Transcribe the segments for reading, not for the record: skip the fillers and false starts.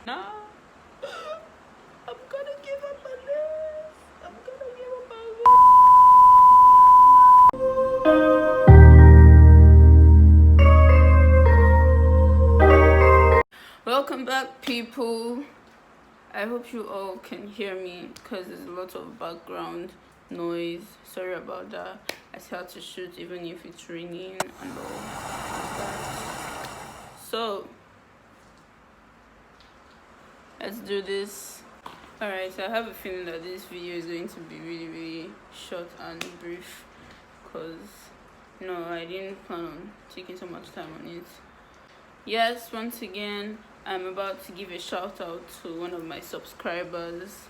Nah, I'm gonna give up on this. I'm gonna give up on this. Welcome back, people. I hope you all can hear me because there's a lot of background noise. Sorry about that. I still have to shoot even if it's raining and all that. So let's do this. Alright, so I have a feeling that this video is going to be really short and brief because I didn't plan on taking so much time on it. Yes, once again, I'm about to give a shout out to one of my subscribers,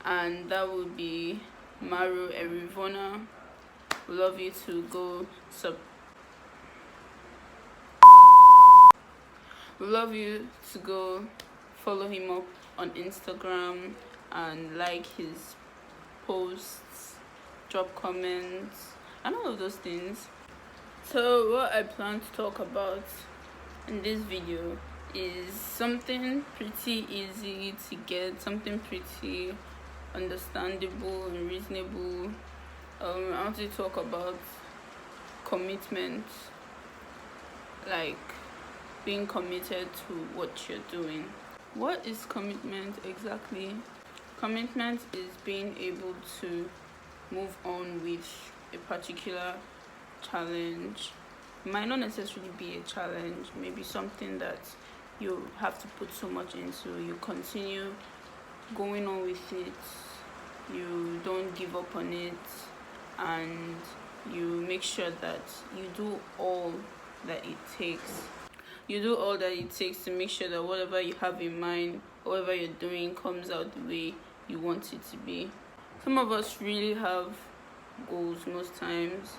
and that would be Maru Erivona. We love you to go We love you to go follow him up on Instagram and like his posts, drop comments, and all of those things. So what I plan to talk about in this video is something pretty easy to get, something pretty understandable and reasonable. I want to talk about commitment, like being committed to what you're doing. What is commitment exactly? Commitment is being able to move on with a particular challenge. It might not necessarily be a challenge, maybe something that you have to put so much into. You continue going on with it, you don't give up on it, and you make sure that you do all that it takes. You do all that it takes to make sure that whatever you have in mind, whatever you're doing, comes out the way you want it to be. Some of us really have goals most times.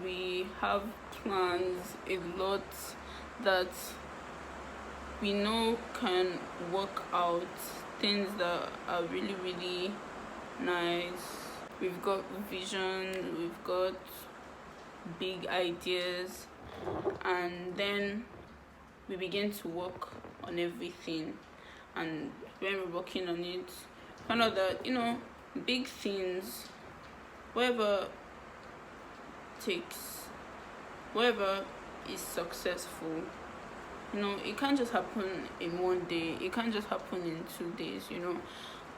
We have plans, a lot that we know can work out, things that are really nice. We've got vision, we've got big ideas, and then we begin to work on everything. And when we're working on it, find out that big things, whatever takes, whatever is successful, it can't just happen in one day, it can't just happen in 2 days,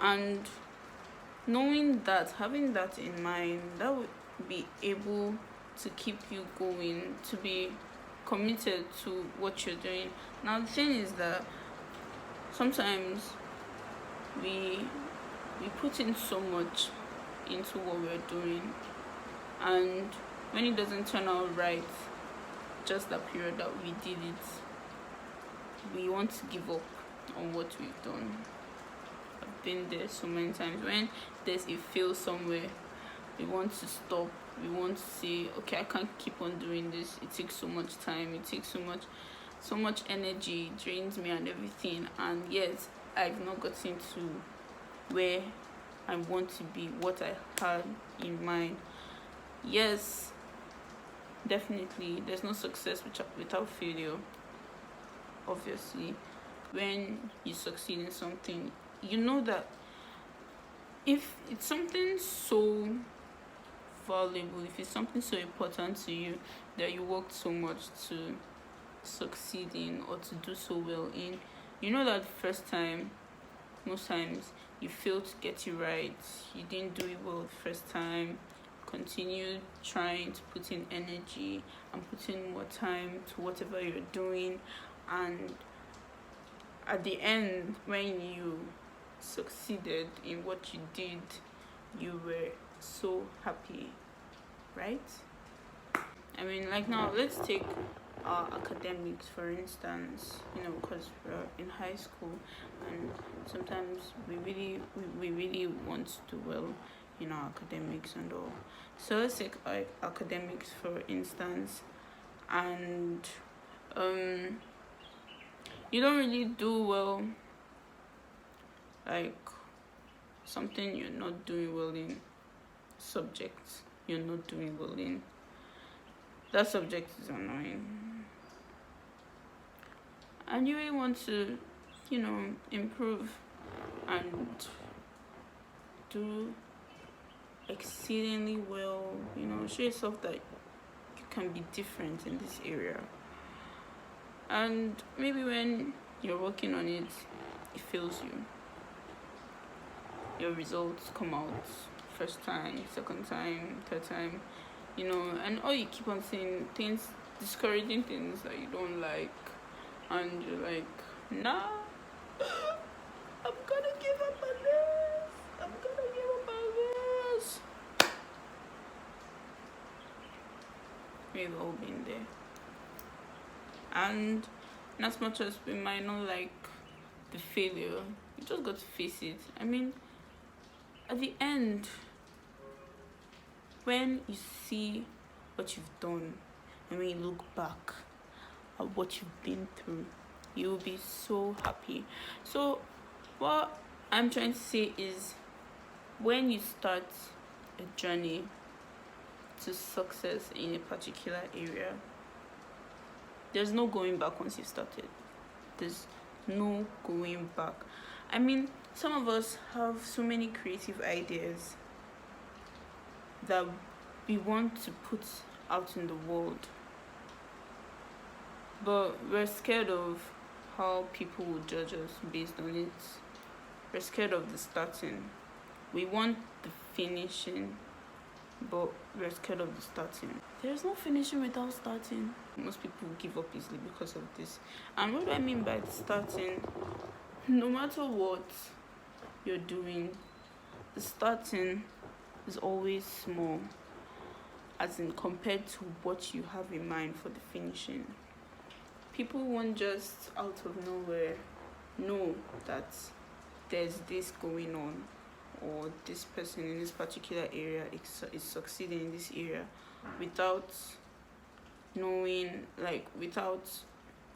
and knowing that, having that in mind, that would be able to keep you going, to be committed to what you're doing. Now the thing is that sometimes we put in so much into what we're doing, and when it doesn't turn out right, just that period that we did it, we want to give up on what we've done. I've been there so many times. When there's a fail somewhere, we want to stop. We want to say, okay, I can't keep on doing this. It takes so much time. It takes so much energy. It drains me and everything. And yet, I've not gotten to where I want to be, what I had in mind. Yes, definitely, there's no success without failure. Obviously, when you succeed in something, you know that if it's something so valuable, if it's something so important to you that you worked so much to succeed in or to do so well in, that the first time, most times you failed to get it right, you didn't do it well the first time. Continue trying to put in energy and put in more time to whatever you're doing, and at the end, when you succeeded in what you did, you were so happy, right? I mean, like, now let's take our academics for instance, because we're in high school and sometimes we really want to do well in our academics and all. So let's take academics for instance, and you don't really do well, like something you're not doing well in, subjects you're not doing well in. That subject is annoying. and you really want to, improve and do exceedingly well, show yourself that you can be different in this area. And maybe when you're working on it, it fails you. Your results come out first time, second time, third time, and all you keep on saying things, discouraging things that you don't like, and you're like, nah, I'm gonna give up on this. I'm gonna give up on this. We've all been there. And as much as we might not like the failure, you just got to face it. I mean, at the end, when you see what you've done and when you look back at what you've been through, you will be so happy. So what I'm trying to say is, when you start a journey to success in a particular area, there's no going back once you've started. There's no going back. I mean, some of us have so many creative ideas that we want to put out in the world, but we're scared of how people will judge us based on it. We're scared of the starting. We want the finishing, but we're scared of the starting. There's no finishing without starting. Most people give up easily because of this. And what do I mean by starting? No matter what you're doing, the starting is always small, as in compared to what you have in mind for the finishing. People won't just out of nowhere know that there's this going on, or this person in this particular area is succeeding in this area, without knowing, like, without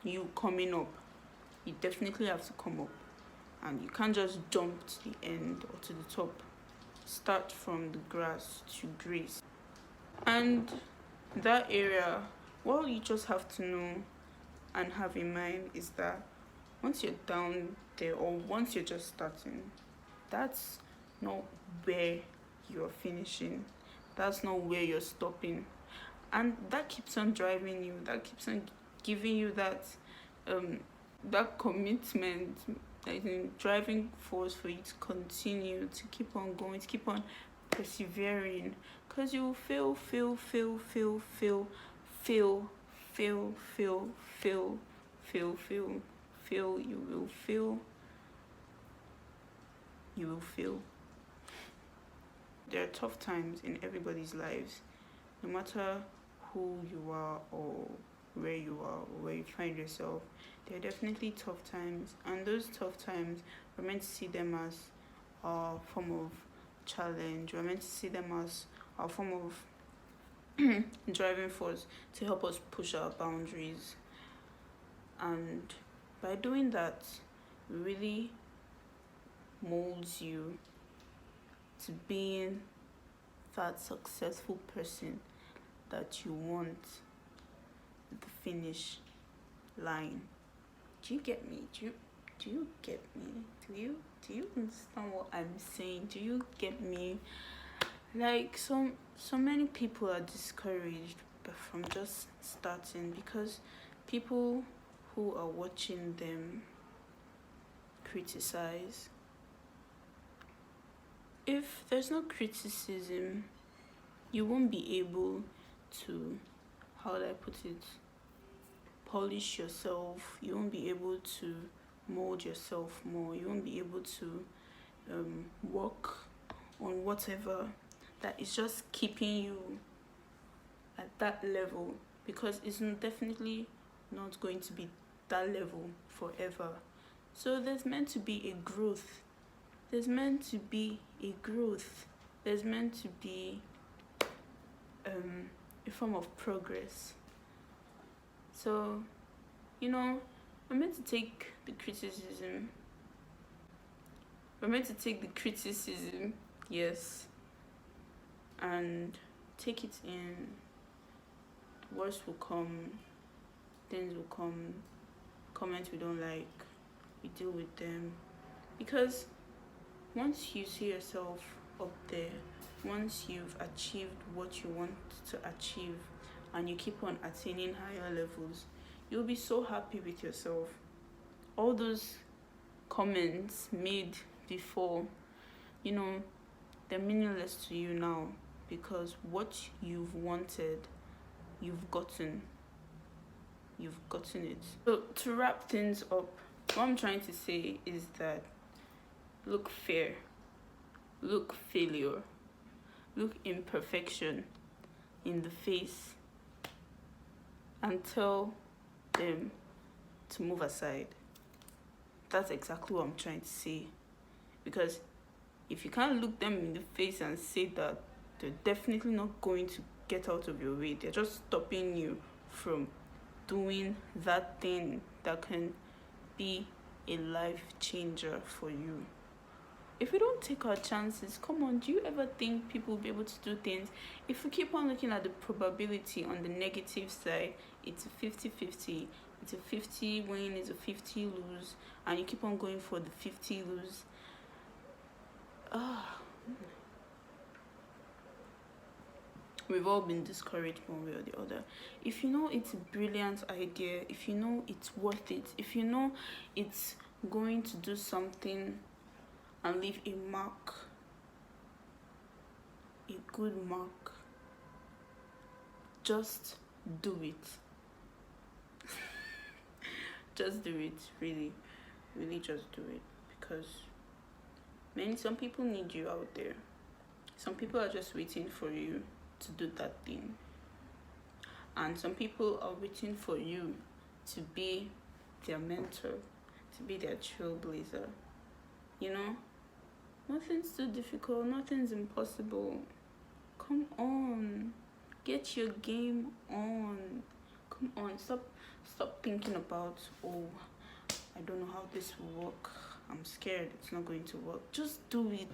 you coming up. You definitely have to come up, and you can't just jump to the end or to the top. Start from the grass to grace. And that area, what you just have to know and have in mind is that once you're down there, or once you're just starting, that's not where you're finishing. That's not where you're stopping. And that keeps on driving you. That keeps on giving you that commitment, driving force for you to continue, to keep on going, to keep on persevering. Because you will fail. You will fail. There are tough times in everybody's lives, no matter who you are or where you are or where you find yourself. There are definitely tough times, and those tough times, we're meant to see them as a form of challenge. We're meant to see them as a form of driving force to help us push our boundaries. And by doing that, it really molds you to being that successful person that you want at the finish line. Do you get me? Do you get me? Do you understand what I'm saying? Do you get me? Like, so many people are discouraged from just starting because people who are watching them criticize. If there's no criticism, you won't be able to, how do I put it, polish yourself. You won't be able to mold yourself more. You won't be able to work on whatever that is just keeping you at that level, because it's definitely not going to be that level forever. So there's meant to be a growth. There's meant to be a form of progress. So, we're meant to take the criticism. Yes, and take it in. Words will come, things will come, comments we don't like, we deal with them. Because once you see yourself up there, once you've achieved what you want to achieve, and you keep on attaining higher levels, you'll be so happy with yourself. All those comments made before, they're meaningless to you now, because what you've wanted, you've gotten it. So to wrap things up, what I'm trying to say is that look fear, look failure, look imperfection in the face, and tell them to move aside. That's exactly what I'm trying to say. Because if you can't look them in the face and say that, they're definitely not going to get out of your way. They're just stopping you from doing that thing that can be a life changer for you. If we don't take our chances, come on, do you ever think people will be able to do things? If we keep on looking at the probability on the negative side, it's a 50-50. It's a 50 win, it's a 50 lose, and you keep on going for the 50 lose. We've all been discouraged one way or the other. If you know it's a brilliant idea, if you know it's worth it, if you know it's going to do something and leave a mark, a good mark, just do it. Just do it, really just do it. Because some people need you out there. Some people are just waiting for you to do that thing, and some people are waiting for you to be their mentor, to be their trailblazer. Nothing's too difficult, nothing's impossible. Come on, get your game on. Come on, stop thinking about, oh, I don't know how this will work, I'm scared it's not going to work. Just do it.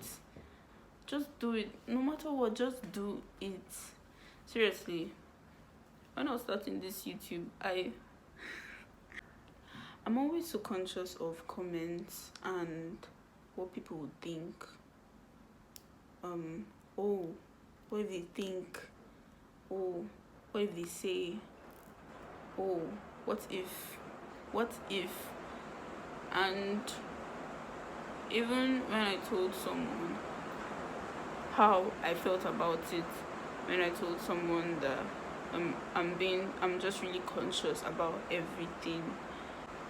Just do it. No matter what, just do it. Seriously, when I was starting this YouTube, I'm always so conscious of comments and what people would think. Oh, what if they think? Oh, what if they say? Oh, what if? And even when I told someone how I felt about it, when I told someone that I'm just really conscious about everything,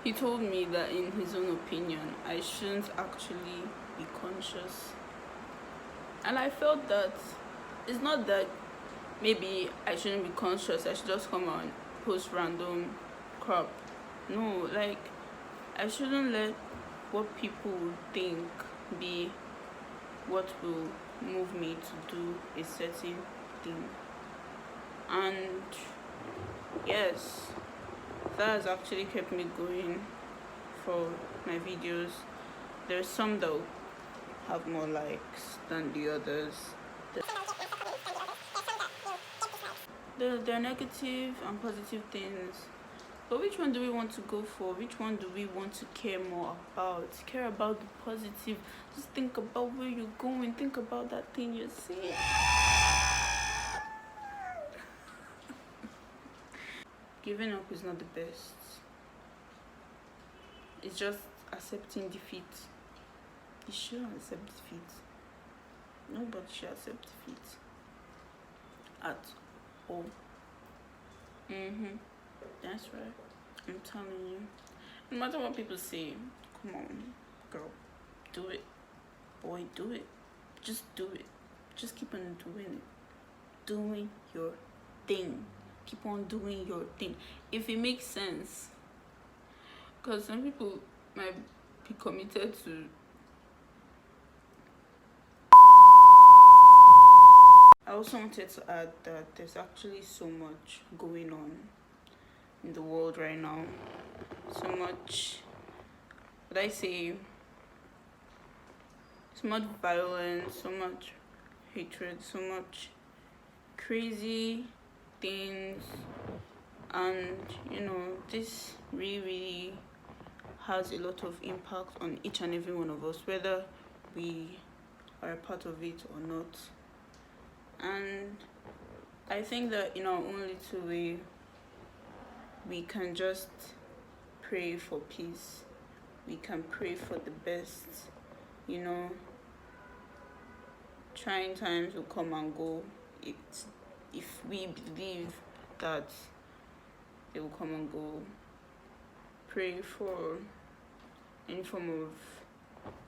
he told me that in his own opinion I shouldn't actually be conscious. And I felt that it's not that maybe I shouldn't be conscious, I should just come out and post random crap. No, like, I shouldn't let what people think be what will move me to do a certain thing. And yes, that has actually kept me going for my videos. There's some that will have more likes than the others. There are negative and positive things, but which one do we want to go for? Which one do we want to care more about? Care about the positive. Just think about where you're going. Think about that thing you're seeing. Giving up is not the best. It's just accepting defeat. You shouldn't accept defeat. Nobody should accept defeat at all. That's right. I'm telling you. No matter what people say, come on, girl, do it. Boy, do it. Just do it. Just keep on doing it. Doing your thing. Keep on doing your thing. If it makes sense. Because some people might be committed to. I also wanted to add that there's actually so much going on in the world right now. So much, what I say, so much violence, so much hatred, so much crazy things. And this really has a lot of impact on each and every one of us, whether we are a part of it or not. And I think that in our own little way, we can just pray for peace. We can pray for the best. Trying times will come and go. If we believe that they will come and go, pray for any form of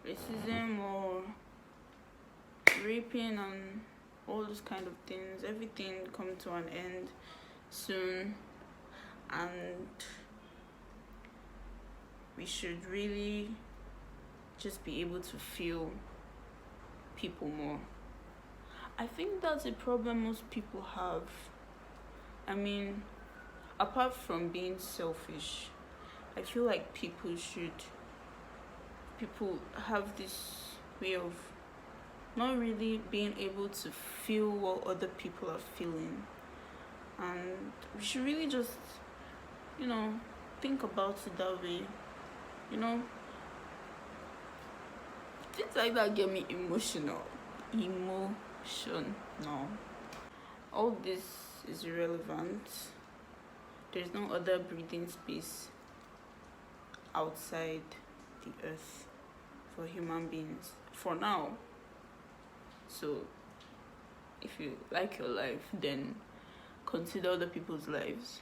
racism or raping and all those kind of things. Everything come to an end soon, and we should really just be able to feel people more. I think that's a problem most people have. I mean, apart from being selfish, I feel like people have this way of not really being able to feel what other people are feeling. And we should really just, think about it that way. Things like that get me emotional. No. All this is irrelevant. There's no other breathing space outside the earth for human beings for now. So if you like your life, then consider other people's lives,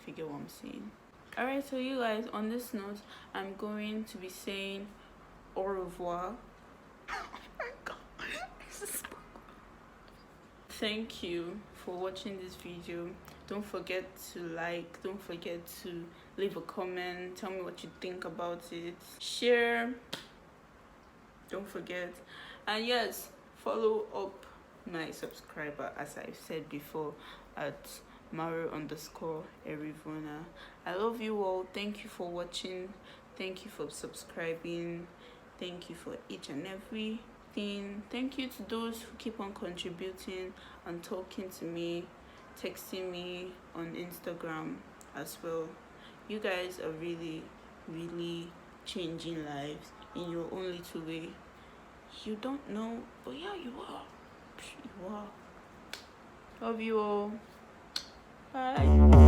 if you get what I'm saying. Alright, so you guys, on this note, I'm going to be saying au revoir. Oh my god. Thank you for watching this video. Don't forget to like, don't forget to leave a comment, tell me what you think about it, share, don't forget, and yes, follow up my subscriber, as I've said before, at Maru_Erivona. I love you all. Thank you for watching. Thank you for subscribing. Thank you for each and everything. Thank you to those who keep on contributing and talking to me, texting me on Instagram as well. You guys are really, really changing lives in your own little way. You don't know, but yeah, you are. You are. Love you all. Bye.